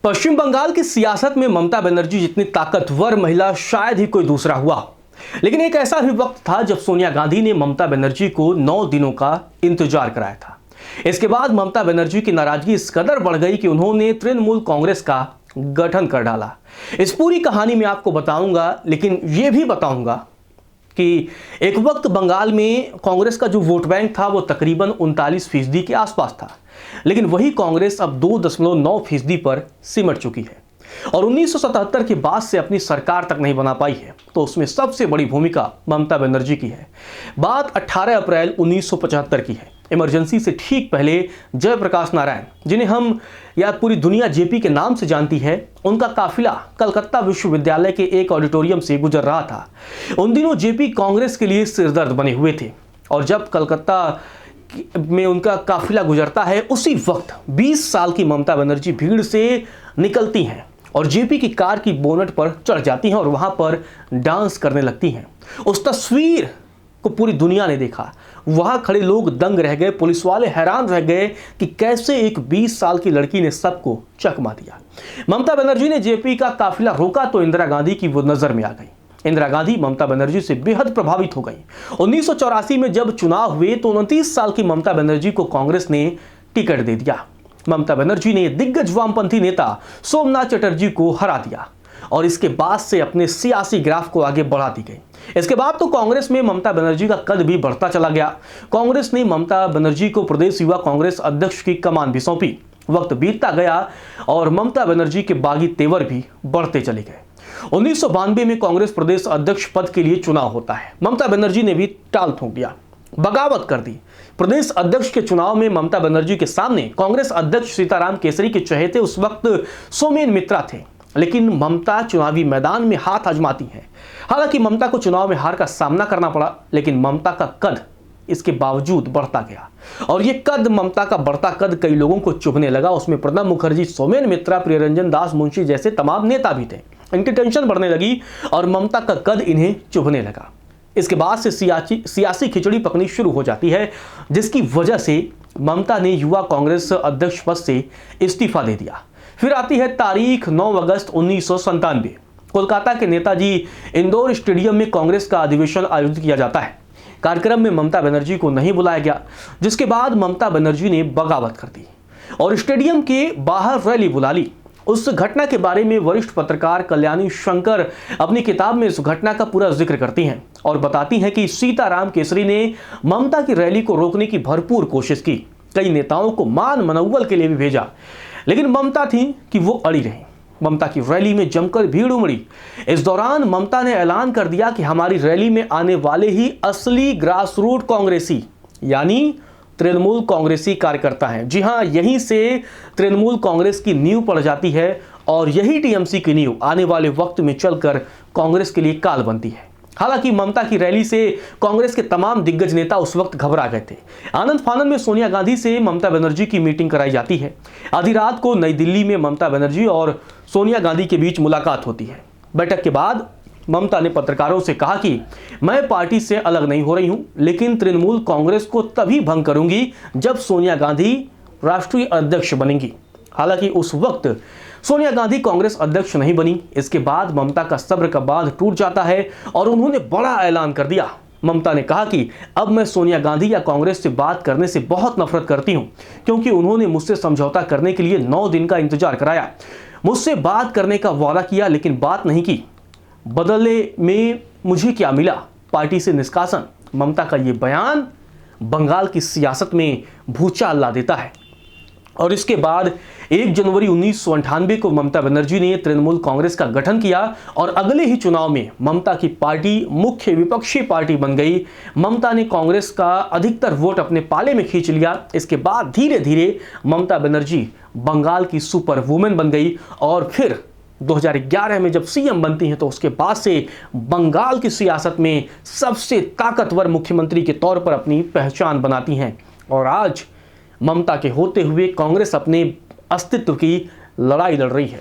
पश्चिम बंगाल की सियासत में ममता बनर्जी जितनी ताकतवर महिला शायद ही कोई दूसरा हुआ। लेकिन एक ऐसा भी वक्त था जब सोनिया गांधी ने ममता बनर्जी को 9 दिनों का इंतजार कराया था। इसके बाद ममता बनर्जी की नाराजगी इस कदर बढ़ गई कि उन्होंने तृणमूल कांग्रेस का गठन कर डाला। इस पूरी कहानी में आपको बताऊंगा, लेकिन यह भी बताऊंगा कि एक वक्त बंगाल में कांग्रेस का जो वोट बैंक था वो तकरीबन 39% के आसपास था, लेकिन वही कांग्रेस अब 2.9% पर सिमट चुकी है और 1977 के बाद से अपनी सरकार तक नहीं बना पाई है। तो उसमें सबसे बड़ी भूमिका ममता बनर्जी की है। बात 18 अप्रैल 1975 की है। इमरजेंसी से ठीक पहले जयप्रकाश नारायण, जिन्हें हम या पूरी दुनिया जेपी के नाम से जानती है, उनका काफिला कलकत्ता विश्वविद्यालय के एक ऑडिटोरियम से गुजर रहा था। उन दिनों जेपी कांग्रेस के लिए सिरदर्द बने हुए थे और जब कलकत्ता में उनका काफिला गुजरता है, उसी वक्त 20 साल की ममता बनर्जी भीड़ से निकलती हैं और जेपी की कार की बोनट पर चढ़ जाती हैं और वहां पर डांस करने लगती हैं। उस तस्वीर को पूरी दुनिया ने देखा। वहां खड़े लोग दंग रह गए, पुलिस वाले हैरान रह गए कि कैसे एक 20 साल की लड़की ने सबको चकमा दिया। ममता बनर्जी ने जेपी का काफिला रोका तो इंदिरा गांधी की वो नजर में आ गई। इंदिरा गांधी ममता बनर्जी से बेहद प्रभावित हो गई। 1984 में जब चुनाव हुए तो 29 साल की ममता बनर्जी को कांग्रेस ने टिकट दे दिया। ममता बनर्जी ने दिग्गज वामपंथी नेता सोमनाथ चटर्जी को हरा दिया और इसके बाद से अपने सियासी ग्राफ को आगे बढ़ा दी गई। इसके बाद तो कांग्रेस में ममता बनर्जी का कद भी बढ़ता चला गया। कांग्रेस ने ममता बनर्जी को प्रदेश युवा कांग्रेस अध्यक्ष की कमान भी सौंपी। वक्त बीतता गया और ममता बनर्जी के बागी तेवर भी बढ़ते चले गए। 1992 में कांग्रेस प्रदेश अध्यक्ष पद के लिए चुनाव होता है। ममता बनर्जी ने भी टाल ठोक दिया, बगावत कर दी। प्रदेश अध्यक्ष के चुनाव में ममता बनर्जी के सामने कांग्रेस अध्यक्ष सीताराम केसरी के चहेते उस वक्त सोमेन मित्रा थे, लेकिन ममता चुनावी मैदान में हाथ आजमाती हैं। हालांकि ममता को चुनाव में हार का सामना करना पड़ा, लेकिन ममता का कद इसके बावजूद बढ़ता गया और ये कद, ममता का बढ़ता कद कई लोगों को चुभने लगा। उसमें प्रणब मुखर्जी, सोमेन मित्रा, प्रियरंजन दास मुंशी जैसे तमाम नेता भी थे। इनकी टेंशन बढ़ने लगी और ममता का कद इन्हें चुभने लगा। इसके बाद से सियासी खिचड़ी पकनी शुरू हो जाती है, जिसकी वजह से ममता ने युवा कांग्रेस अध्यक्ष पद से इस्तीफा दे दिया। फिर आती है तारीख 9 अगस्त 1997। कोलकाता के नेताजी इंदौर स्टेडियम में कांग्रेस का अधिवेशन आयोजित किया जाता है। कार्यक्रम में ममता बनर्जी को नहीं बुलाया गया, जिसके बाद ममता बनर्जी ने बगावत कर दी और स्टेडियम के बाहर रैली बुला ली। उस घटना के बारे में वरिष्ठ पत्रकार कल्याणी शंकर अपनी किताब में इस घटना का पूरा जिक्र करती हैं और बताती हैं कि सीताराम केसरी ने ममता की रैली को रोकने की भरपूर कोशिश की। कई नेताओं को मान मनौवल के लिए भी भेजा, लेकिन ममता थी कि वो अड़ी रही। ममता की रैली में जमकर भीड़ उमड़ी। इस दौरान ममता ने ऐलान कर दिया कि हमारी रैली में आने वाले ही असली ग्रासरूट कांग्रेसी यानी तृणमूल कांग्रेसी कार्यकर्ता हैं। जी हां, यहीं से तृणमूल कांग्रेस की नींव पड़ जाती है और यही टीएमसी की नींव आने वाले वक्त में चलकर कांग्रेस के लिए काल बनती है। हालांकि ममता की रैली से कांग्रेस के तमाम दिग्गज नेता उस वक्त घबरा गए थे। आनंद फानंद में सोनिया गांधी से ममता बनर्जी की मीटिंग कराई जाती है। आधी रात को नई दिल्ली में ममता बनर्जी और सोनिया गांधी के बीच मुलाकात होती है। बैठक के बाद ममता ने पत्रकारों से कहा कि मैं पार्टी से अलग नहीं हो रही हूं, लेकिन तृणमूल कांग्रेस को तभी भंग करूंगी जब सोनिया गांधी राष्ट्रीय अध्यक्ष बनेंगी। हालांकि उस वक्त सोनिया गांधी कांग्रेस अध्यक्ष नहीं बनी। इसके बाद ममता का सब्र का बांध टूट जाता है और उन्होंने बड़ा ऐलान कर दिया। ममता ने कहा कि अब मैं सोनिया गांधी या कांग्रेस से बात करने से बहुत नफरत करती हूं, क्योंकि उन्होंने मुझसे समझौता करने के लिए 9 दिन का इंतजार कराया, मुझसे बात करने का वादा किया लेकिन बात नहीं की। बदले में मुझे क्या मिला? पार्टी से निष्कासन। ममता का यह बयान बंगाल की सियासत में भूचाल ला देता है और इसके बाद 1 जनवरी 1998 को ममता बनर्जी ने तृणमूल कांग्रेस का गठन किया और अगले ही चुनाव में ममता की पार्टी मुख्य विपक्षी पार्टी बन गई। ममता ने कांग्रेस का अधिकतर वोट अपने पाले में खींच लिया। इसके बाद धीरे धीरे ममता बनर्जी बंगाल की सुपर वुमेन बन गई और फिर 2011 में जब सीएम बनती हैं तो उसके बाद से बंगाल की सियासत में सबसे ताकतवर मुख्यमंत्री के तौर पर अपनी पहचान बनाती हैं और आज ममता के होते हुए कांग्रेस अपने अस्तित्व की लड़ाई लड़ रही है।